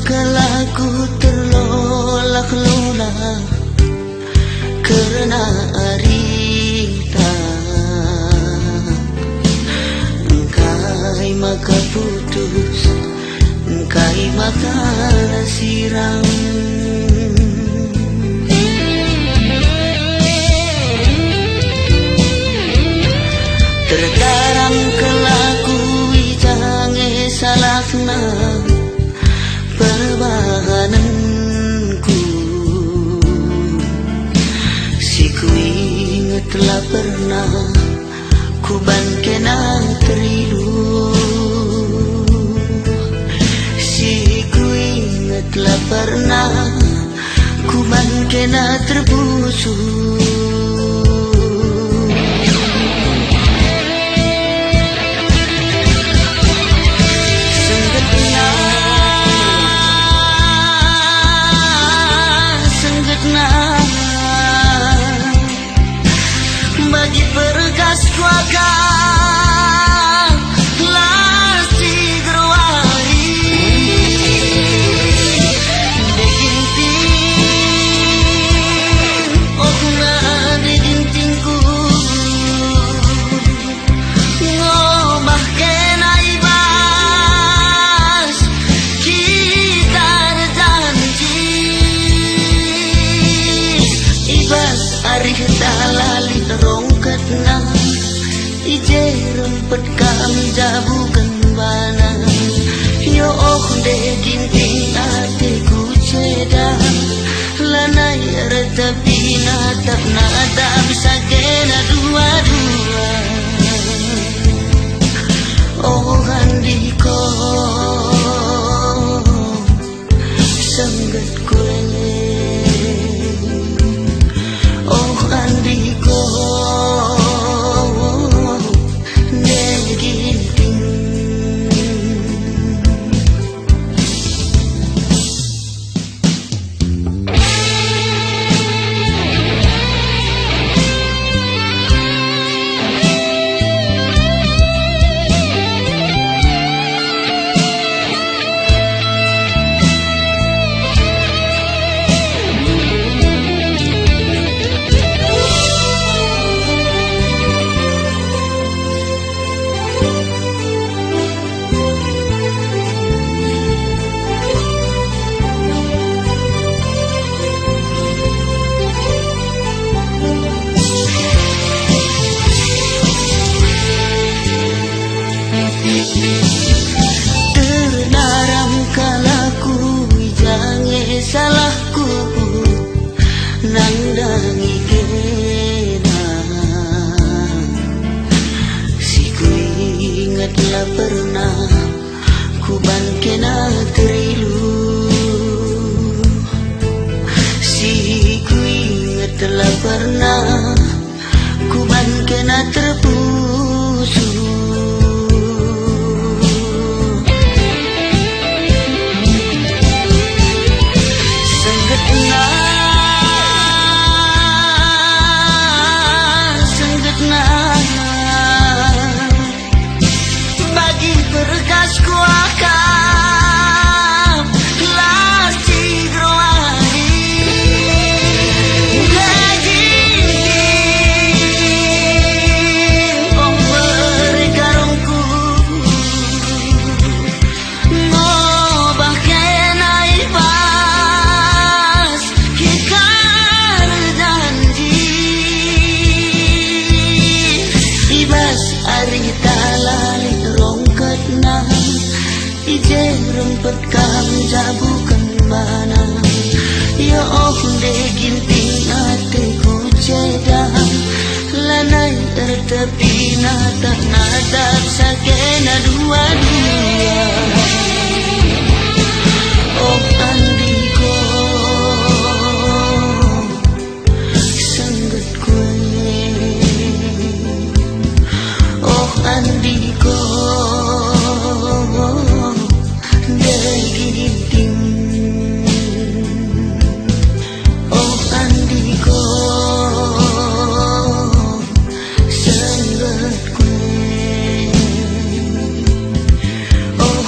Kala ku terlolak lunak kerana arita, engkai maka putus, engkai maka siram. Terdaram kelaku jange salahna perbahananku, si ku ingat telah pernah ku ban kena teridu, si ku ingat telah pernah ku ban kena terbusuh. Bagi pergas kuaga lasti gerwari deginting okna degintingku ngomah kena ibas kita janji ibas arih dalali rongkatna ije rempet kami jabu kembana yo oh de ginting atiku ceda lanai retepina tak nada bisa kena dua-dua oh handiko sengget kulele oh andiko bukan mana. Ya oh ginting hatiku cedang lanai tertepi nata nadap sakena dua-dua. Oh andiko sanggat kue. Oh andiko ginting. Oh andiko sanggat kue. Oh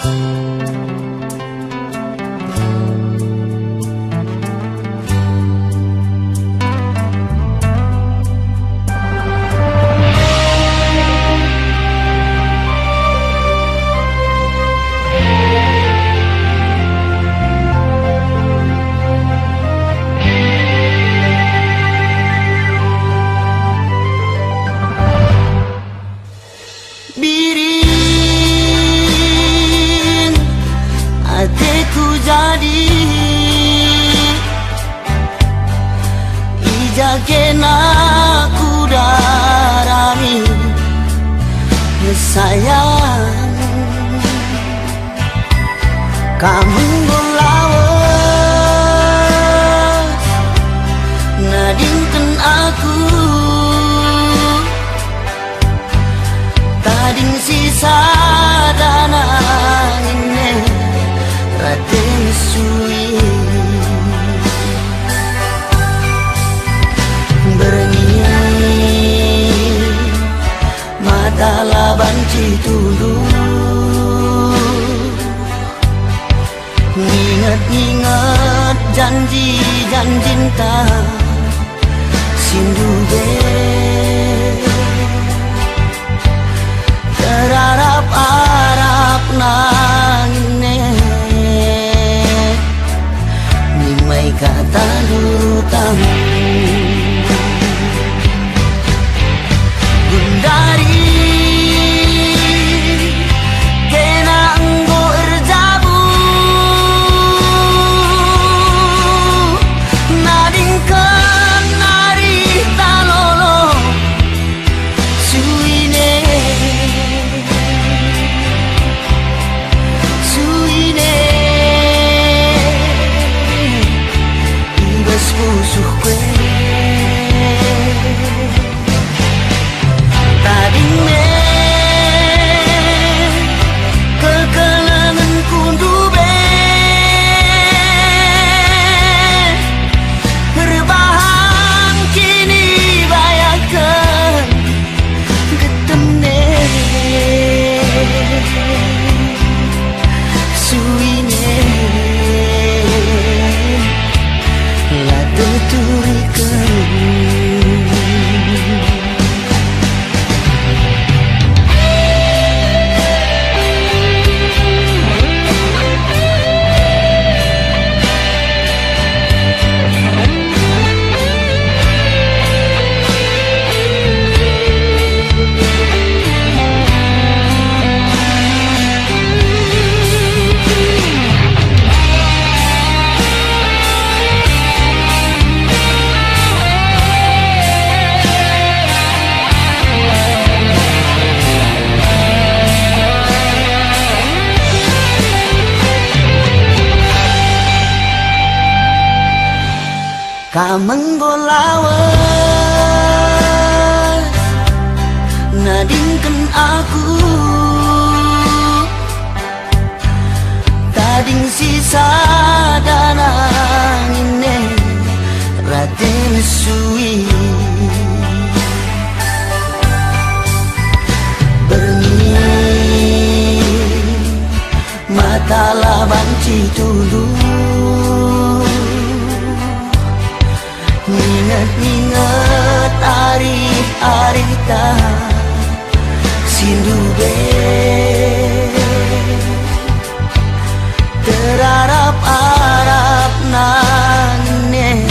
Birin hatiku jadi ijaken aku darami sayang kamu lawas nadingkan aku tading sisa dana ini raden sui berengi mata laban citulu ingat-ingat janji-janji cinta sindu terharap-harap nangine nimai kata durutang gundari kena enggo erjabu nadingkan nari talolo suine ibas pusuh kue tading me kekelangan kundube rebahan kini bayangkan ketemne suine lah tuturikan kameng lawas nadingkan aku tading sisa dana ini raden sui berengi mata laban citulu ingat-ingat hari-hari tak sindu terharap-harap nangine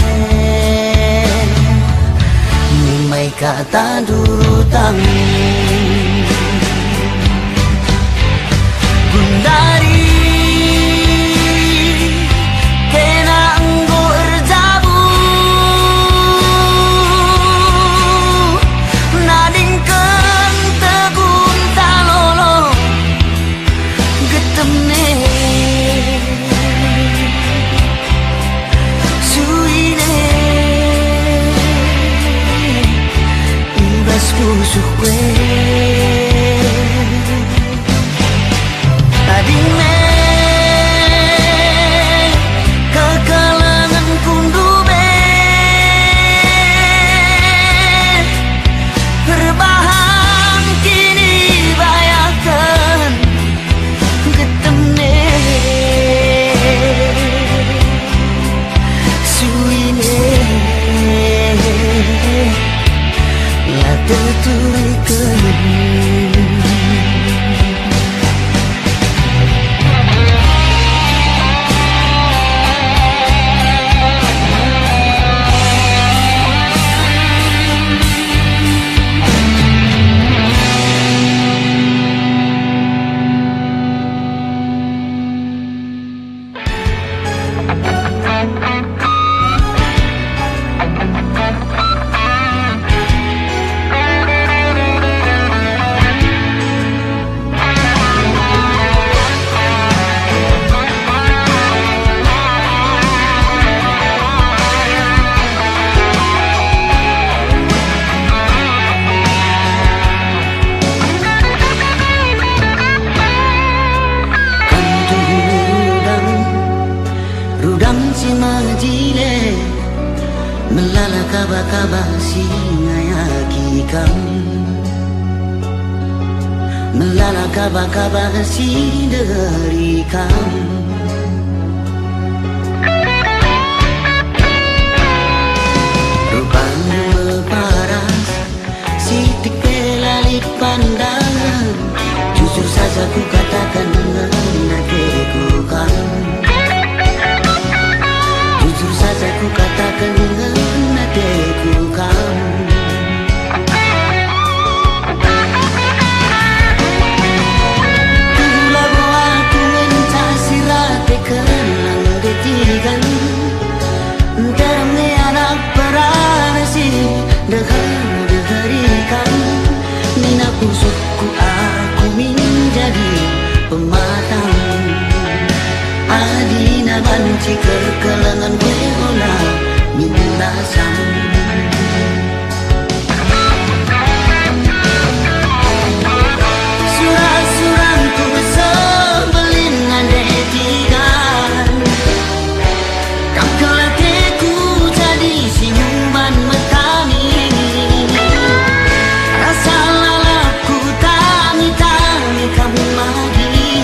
nimai kata durutang gundari pusuh kue basi ngayaki kam melala kaba si dari kam rupanya meparas sitik pelalit pandangan. Jujur saja ku katakan hatiku kan, jujur saja ku katakan hatiku kan. Tula bawa ku mencasi rate kenang detigan dalamnya anak peranasi deharikan nina pusukku aku menjadi pematang adina banci kekelangan behola minta sam surat-suratku sebelin ande tigan kam kelatiku jadi sinyuman metani rasa lalapku tani-tani kamu lagi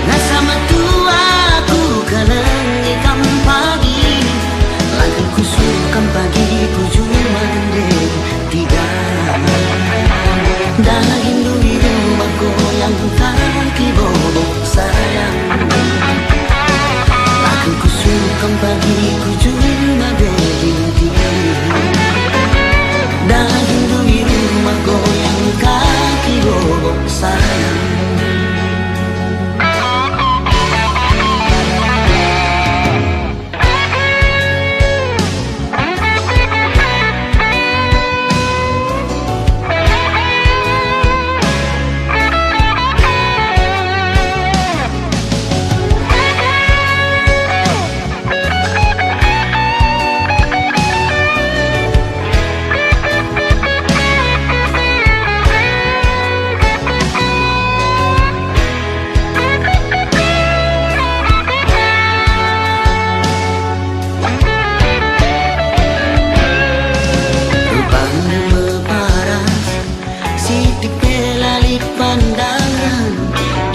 rasa metuaku kelengi kamu pagi lagi kusukan pagi ku cuma dek tiga daging duri rumah goyang kaki bobok sayang lagi kusukan pagi ku cuma dek tiga daging duri rumah goyang kaki bobok sayang.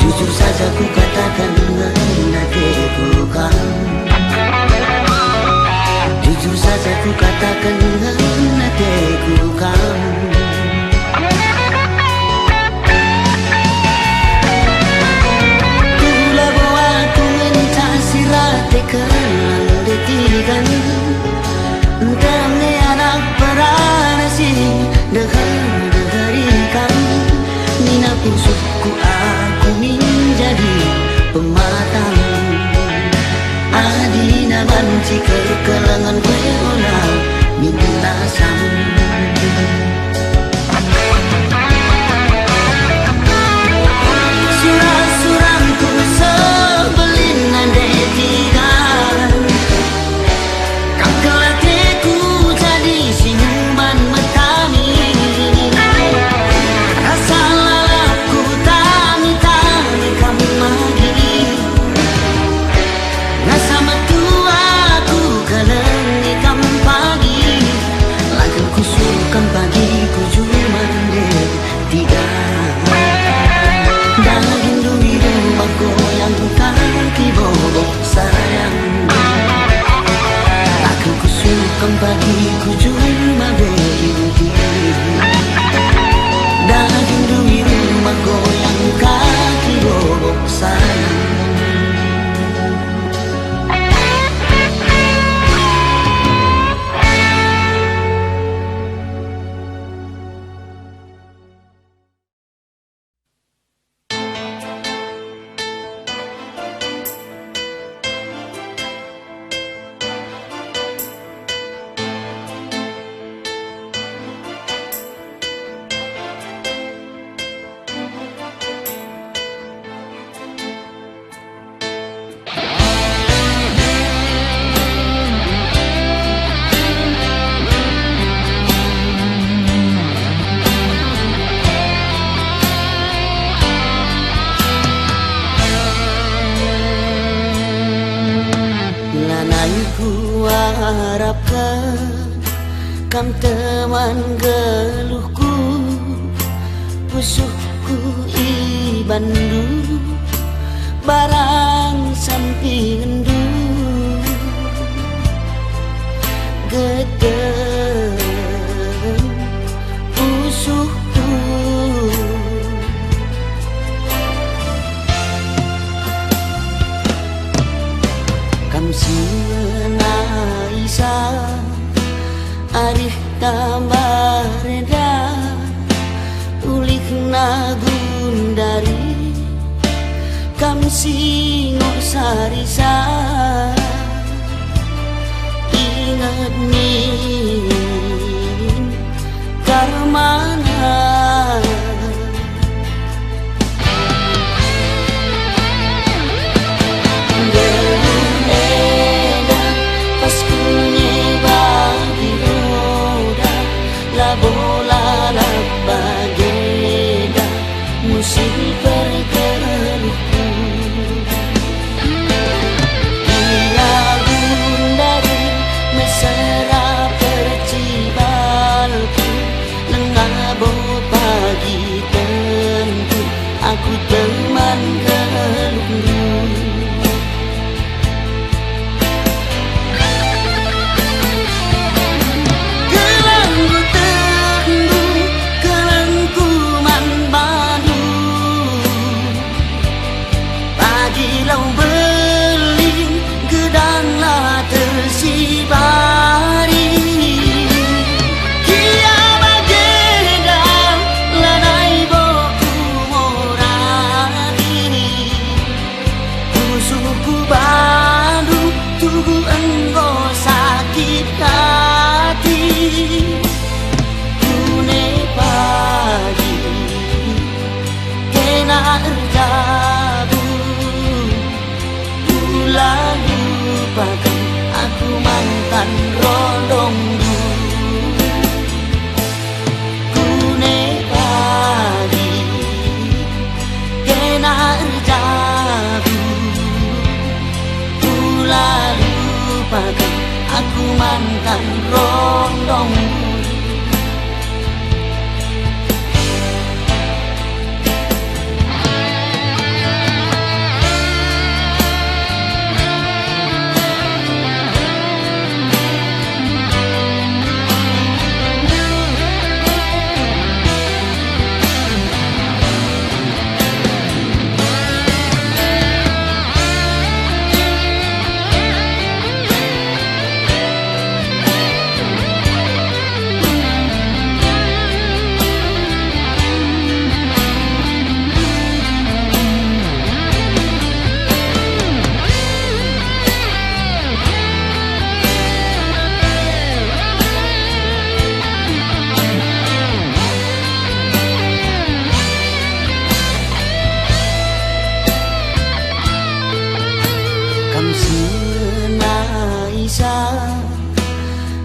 Jujur saja ku katakan hatiku kan, jujur saja ku katakan hatiku kan. Kula bawa ku mencasi rate kenang detigan dalamnya anak peranasi deharikan nina pusukku aku menjadi pematang adina banci kekelangan behola minta sam surat-suratku sebelin ande tigan kam kelatiku jadi sinyuman metani rasa lalapku tani-tani kamu lagi rasa metuaku kelengi kamu pagi lagi kusukan pagi ku cuma dek tiga daging duri rumah goyang kaki bobok sayang lagi kusukan pagi ku cuma berhenti daging duri rumah goyang kaki bobok sayang. Lanai ku harapkan Kam teman geluhku, pusuhku ibandu, barang sampingendu gedeng pusuhku. Kam sieuna isa arih tamareda ulik nagundari kam singo sarisa ingat nin karmana bola la bageda musim bergeluhku ia gundari mesra percibalku lengabo pagi tentu aku teman geluhku. Lau beling gedanglah tersibari kia bageda lanai boku morani musuhku bandu tugu enggo sakit hati kune pagi kena erjabu lalu lupakan aku mantan rondongmu kune pagi kena erjabu lalu lupakan aku mantan rondongmu.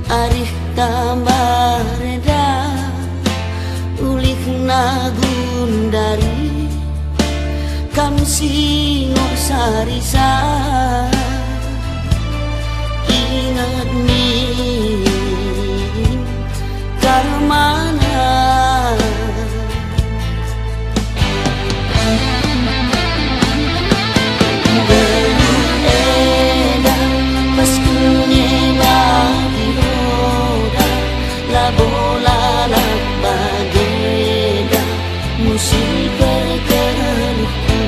Arih tamareda ulik nagundari kam singo sarisa ingat nin karmana bola la bageda musim bergeluhku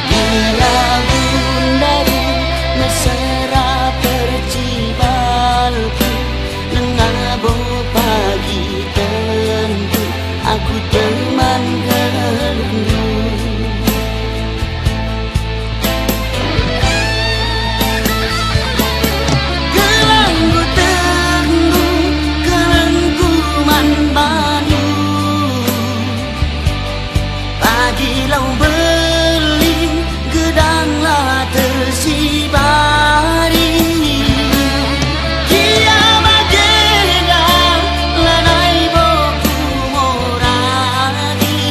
ia gundari mesra percibalku lengabo pagi tentu aku teman geluhku. Lau beling gedanglah tersibari kia bageda lanai boku morani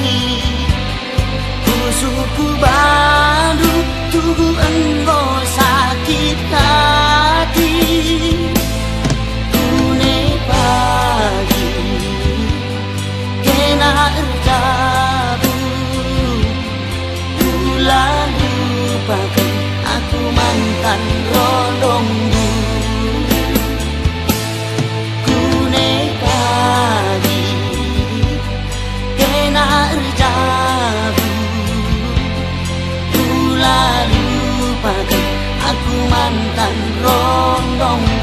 musuhku bandu tugu enggo sakit hati mantan rodongku kune kali kena erjabu pula lupakan aku mantan rodongku.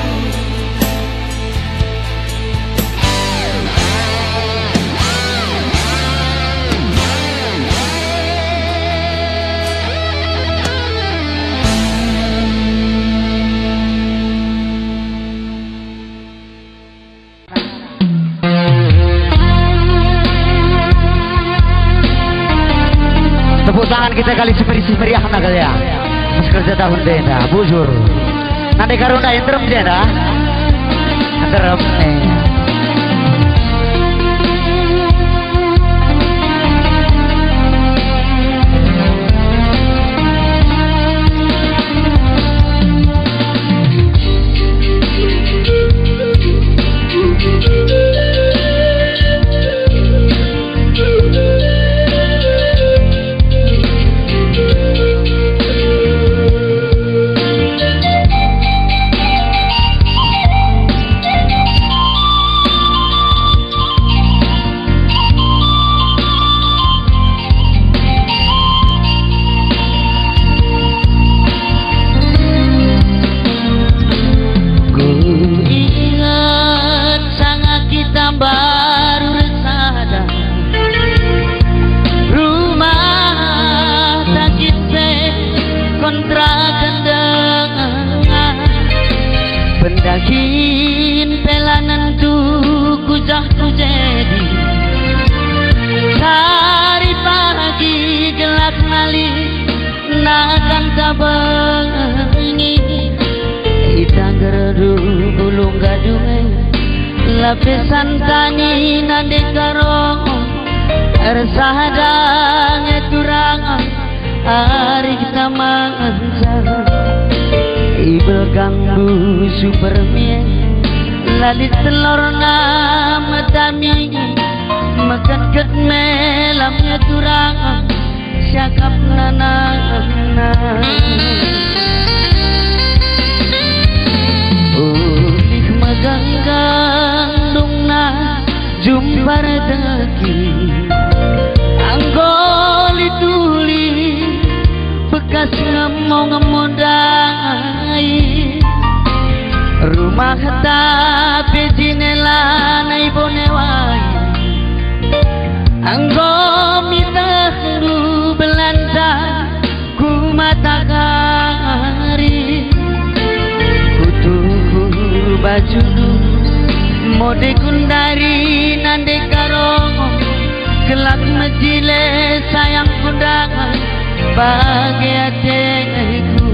Tepuk tangan kita kali seperi-seperi akan nagal ya. Mas kerja tahun dena, bujur. Nanti karuna interim dena. Interim pendakin pelanan tuku jahku jadi hari pagi gelap nali nakan tabangi itang gerdu bulung gadungai lapisan tani nande karong ersadang eturang hari kita mancar ibel ganggu supermien lalit telur nama tami makan ket melamnya turang syakap nana ulih maganggang dungna jumpar deki anggoli tuli bekas ngemodai rumah tapi jinela nai bonewai anggo mitahru belanda ku matahari kutukur baju mode kundari nande karong gelap mejile sayang kundangan bagi hatiku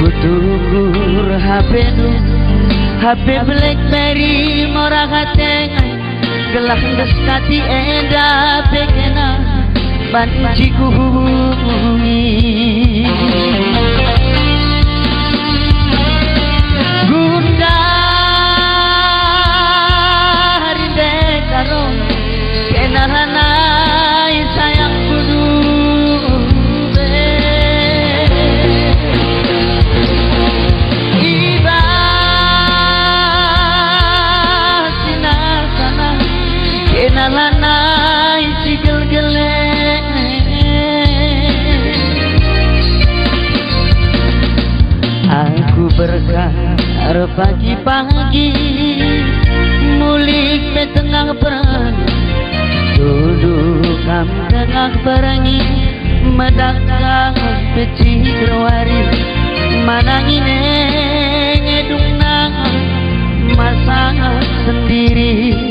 kutukur HP Blackberry murah hati gelah deskati eda pekena banciku hubungi gundari dekarong kenahanai sayang kudu nalanai sigel geleng aku berkar pagi-pagi mulik be tengah perang duduk kam tengah perangi medakah peci gerwari manangine ngedung nang masak sendiri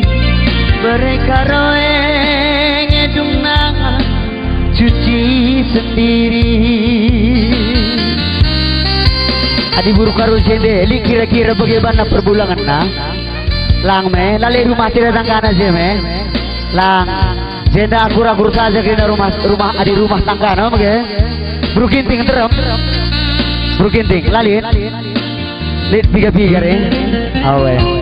mereka roeng edung nang cuci sendiri adi buru karu jendeli kira-kira bagaimana perbulangan na lang me lali rumah tidak tangga je me lang jenda akur-akur saja kena rumah adi rumah tangga no mage buru kinting terem buru kinting lali lit piga-piga re awe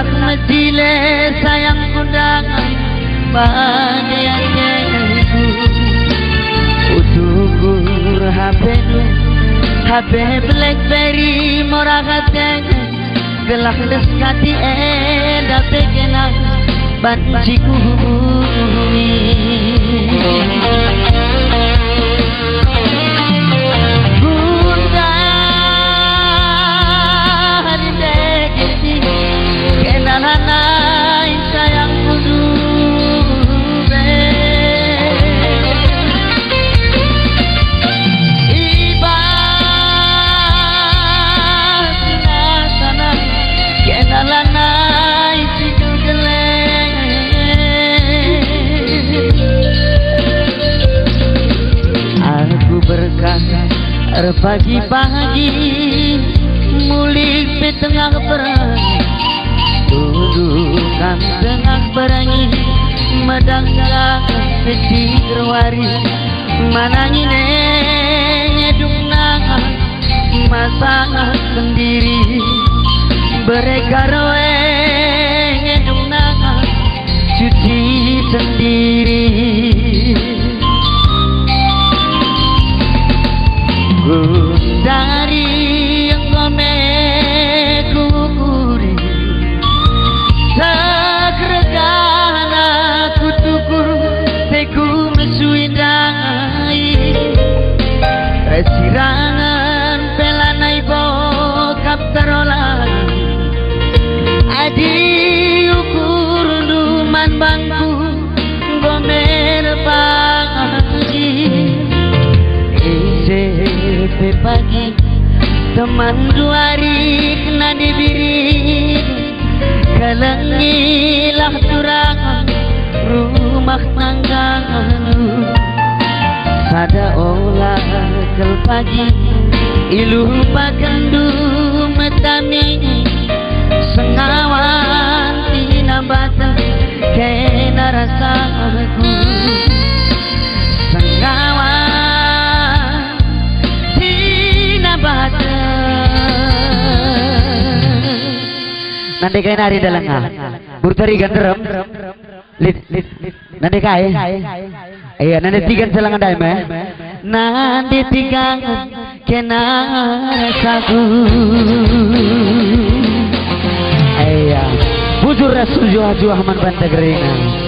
kelak mesile sayang kundangan bahagiaku utukur HP nu HP Blackberry murah hateng gelak deskati eda pekenang banciku Kenananay sayang kudube Iba sinasana kenalanay sinugeleng Aku berkata pagi-pagi mulik di tengah perang Dudukan tengah perangi medangkan petir wari manangine nyeduk nangan masak sendiri beregaroe nyeduk nangan cuci sendiri dari yang ngomeku Sagregan aku tukur teku mesuindangai Resirangan pelanai bokap terolah Adi ukur duman bangku gomer pagi Ese pagi teman duari kena dibiri Kalangilah turangan rumah tanggamu Pada olah kel pagi ilu pakendu metami Sengawan tinambatan kena rasaku Sengawan tinambatan Nanti kaya nari dalang burtari ganderem lit nanti kaya iya nanti tiga selangan daime nanti tiga kena rasaku iya bujur rasul juha man bantagerina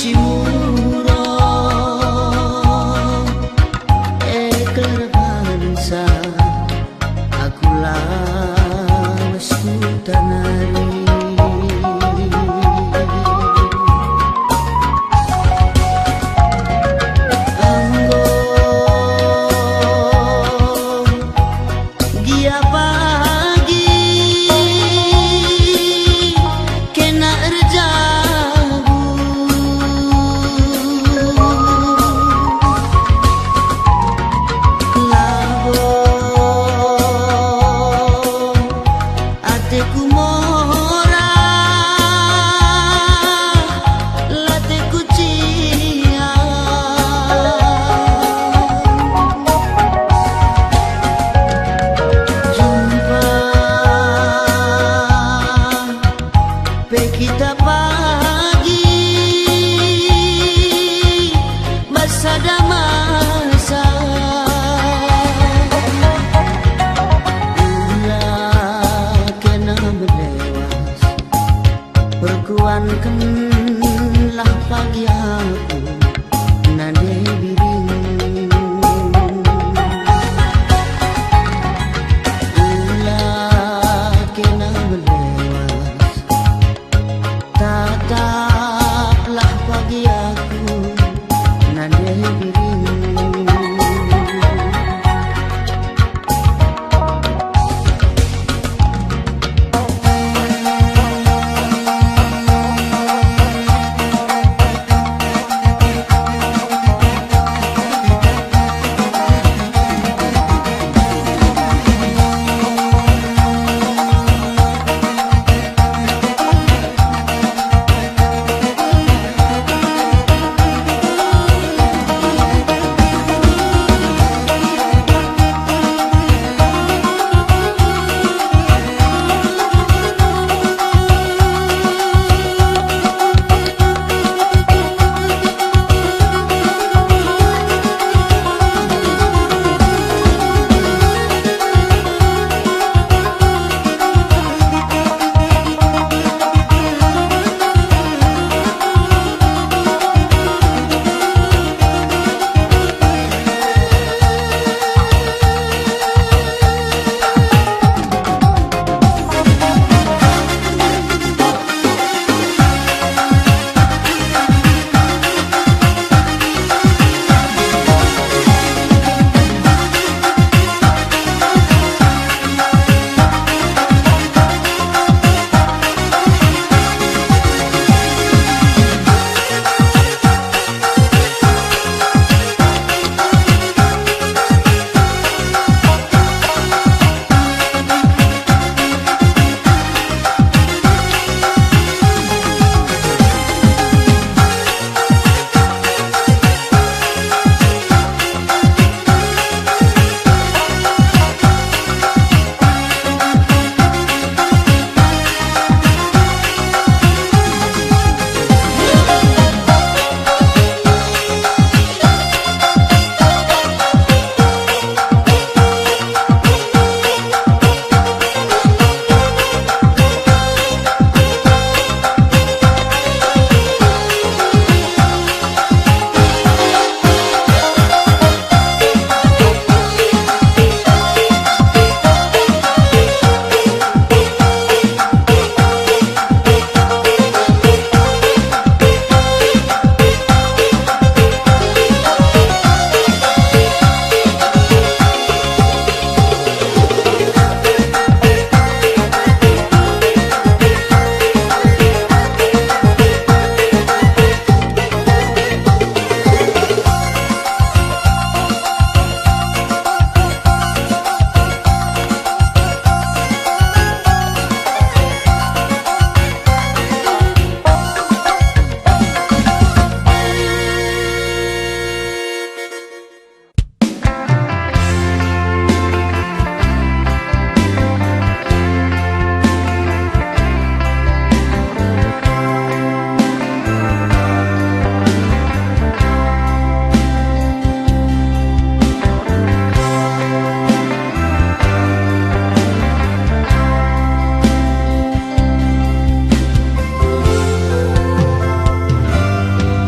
cimuro ekar bangsa aku lawas tanari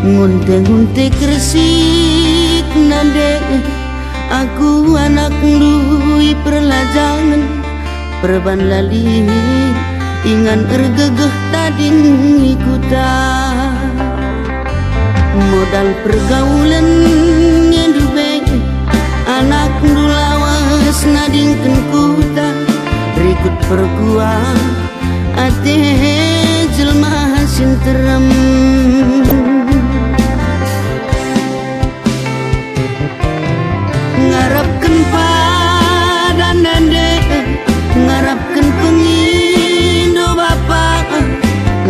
ngunte-ngunte kresik nande aku anak ndui perlajangan perban lali ingan ergegeh tading ikuta modal pergaulan ngedube anak ndulawas nadingkeun kuta rikut perkuat ate jelma sinterem ngarapkeun padan nande ngarapkeun pengindo bapak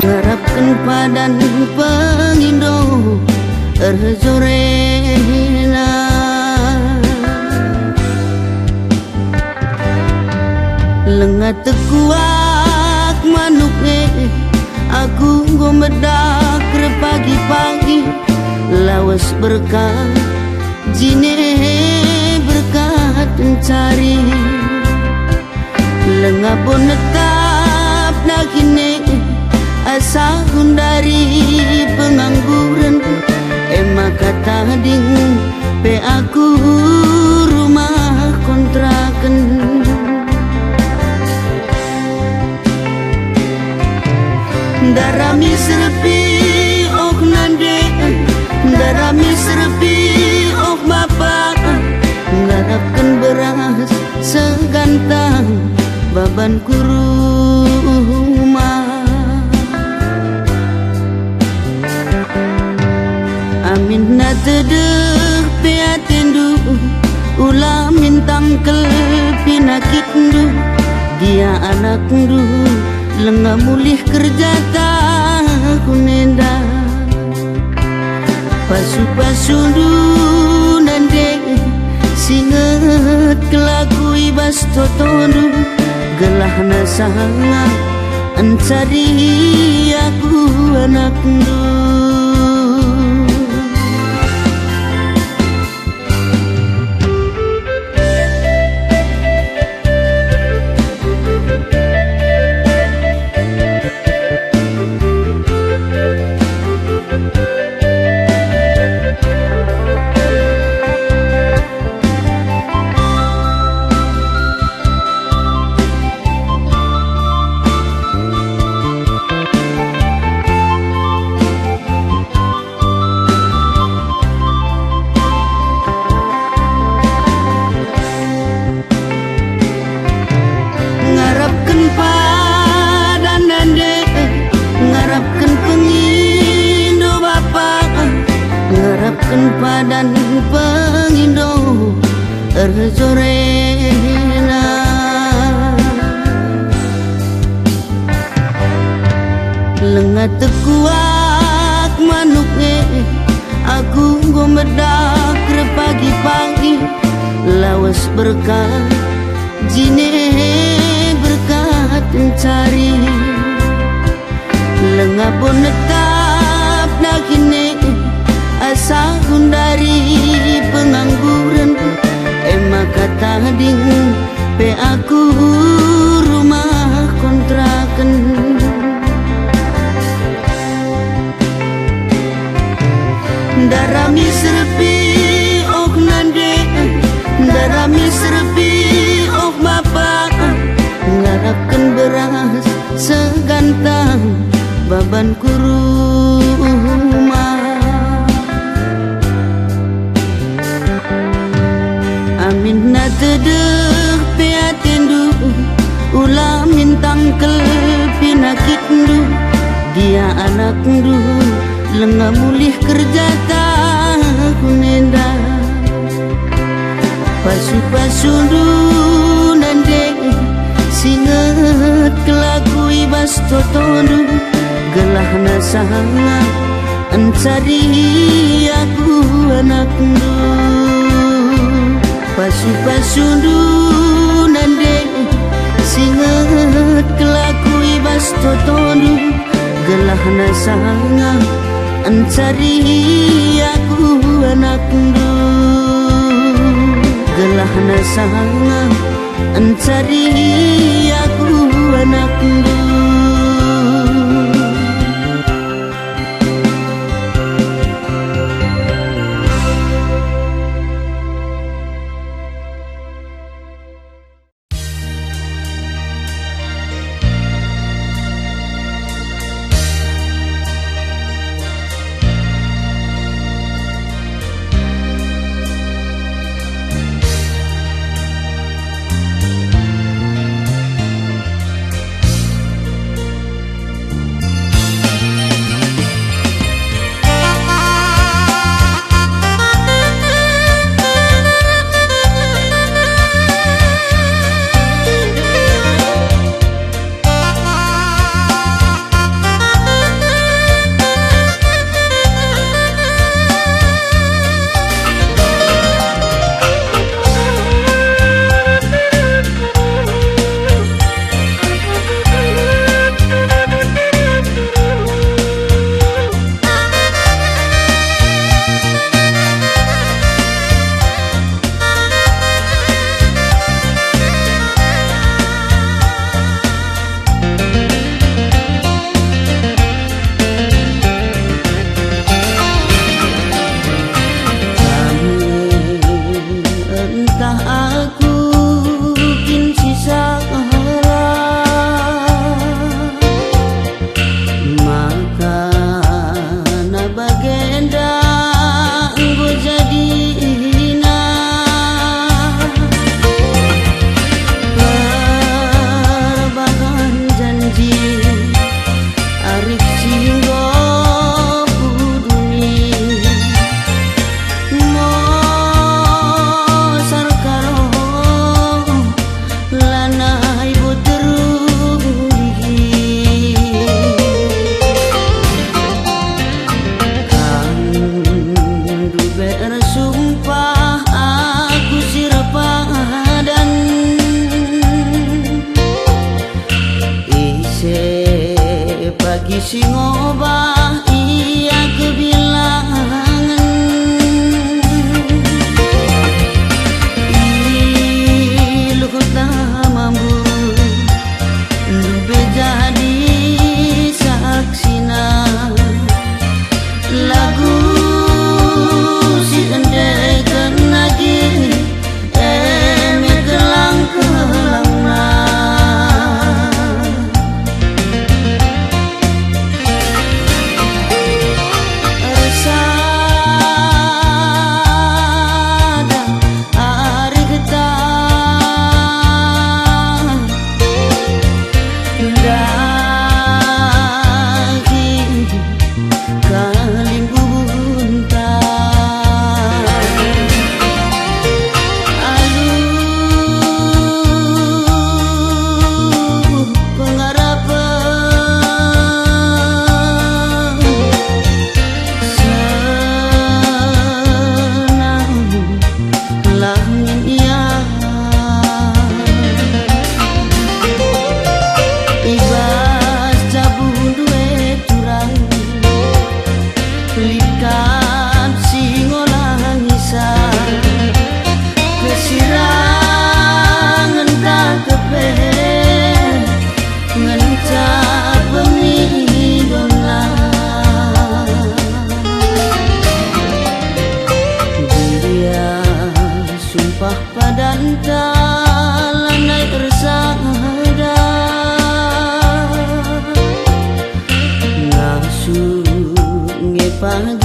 ngarapkeun padan pengindo erjorena lengat tekuak manukne aku gomedak pagi-pagi lawas berkah jine berkat mencari lengapun netap nagine asa dari pengangguran emak kata ding pe aku rumah kontrakan darami serpi ok nande darami serpi ok bapak ngarapkan beras segantang baban kuruma amin na tedeh peatendu ulah mintang kel pinakit ndu dia anak ndu lenga mulih kerja tahu nenda pasu-pasu nande singet kelakui bas totondu gelah nasanga encari aku anak ndu padan pengindo erjorena lengat tekuak manukne aku gomedak pagi-pagi lawas berkah jine berkat mencari lengapun netap nagine asa dari pengangguran emak kata ding pe aku rumah kontrakan darami serpi ok nande darami serpi ok bapak ngarapkan beras segantang baban kuruma amin na tedeh peatendu ulah mintang kel pinakit ndu dia anak ndu lenga mulih kerja tahu nenda pasu-pasu ndu nande singet kelakui bas totondu gelah nasanga encari aku anak ndu pasu-pasu ndu nande singet kelakui bas totondu gelah nasanga encari aku anak ndu gelah nasanga encari aku anak ndu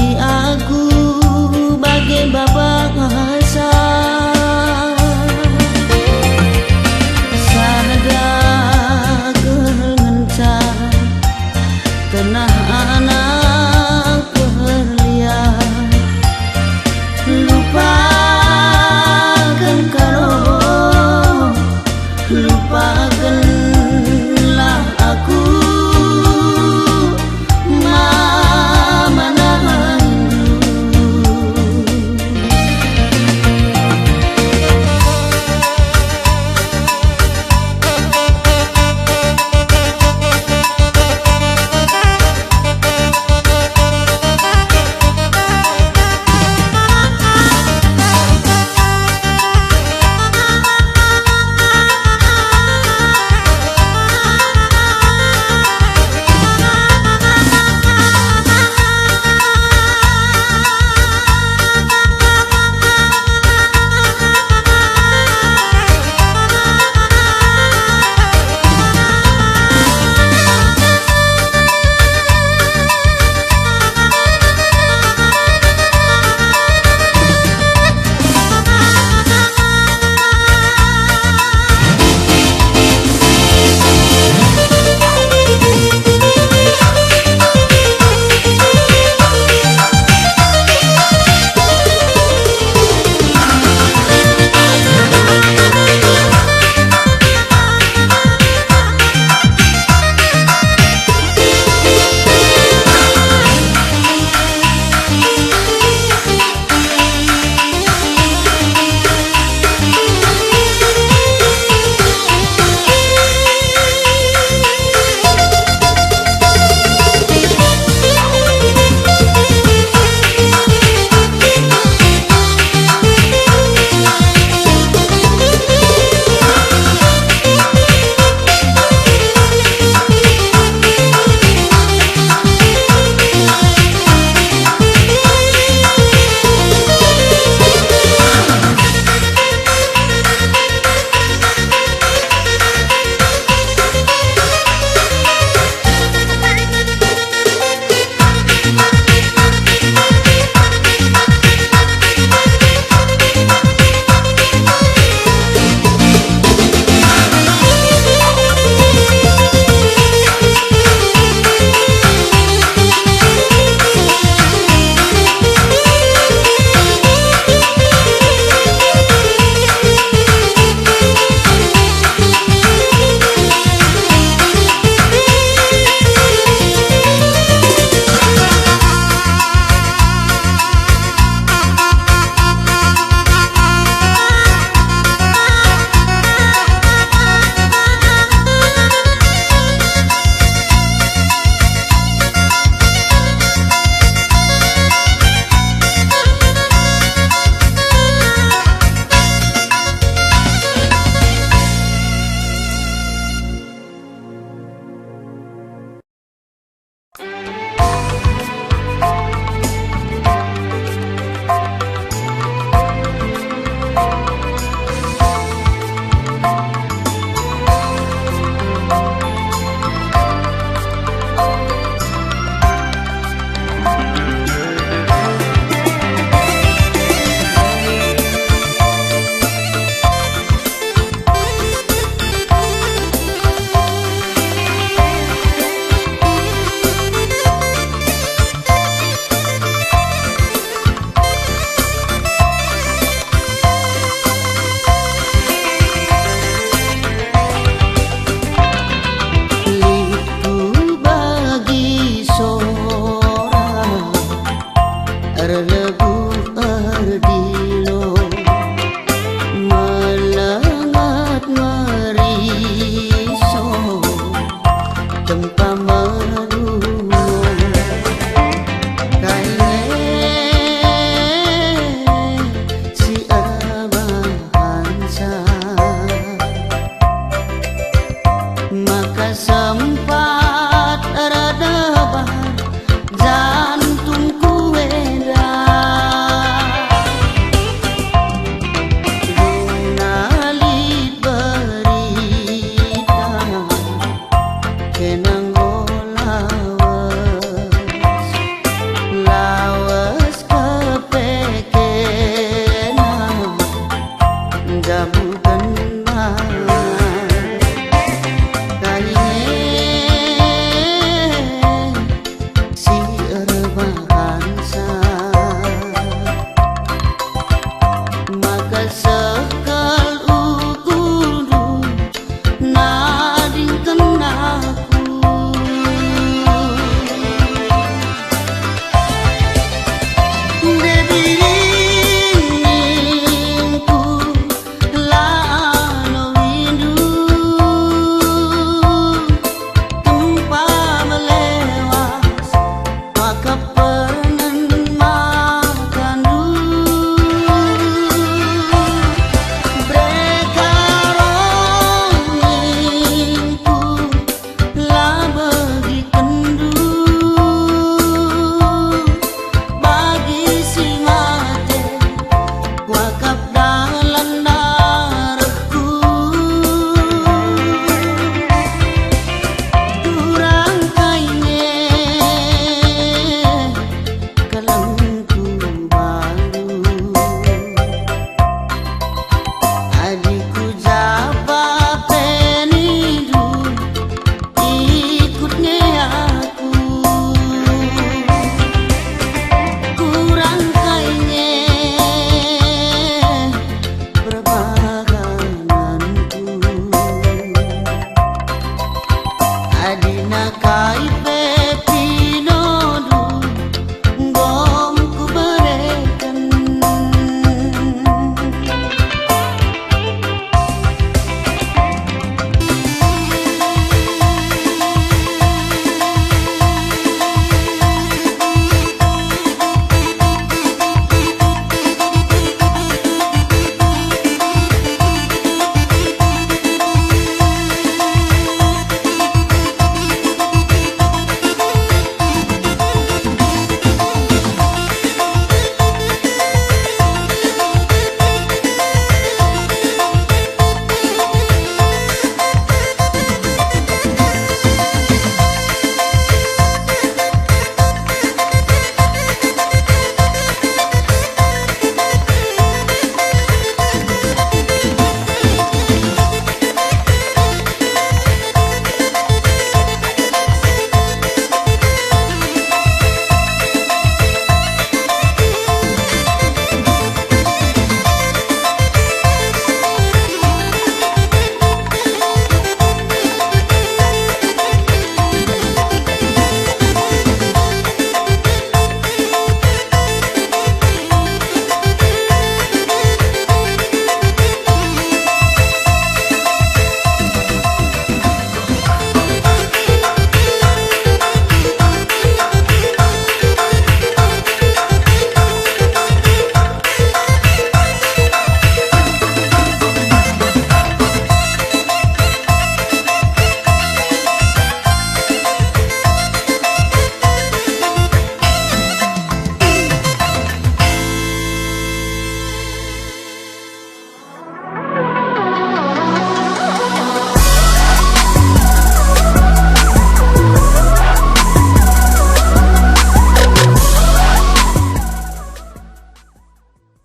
bagi aku bagai bahasa sada kehenca tenah anak perlian lupakan kalau lupakanlah aku terlebu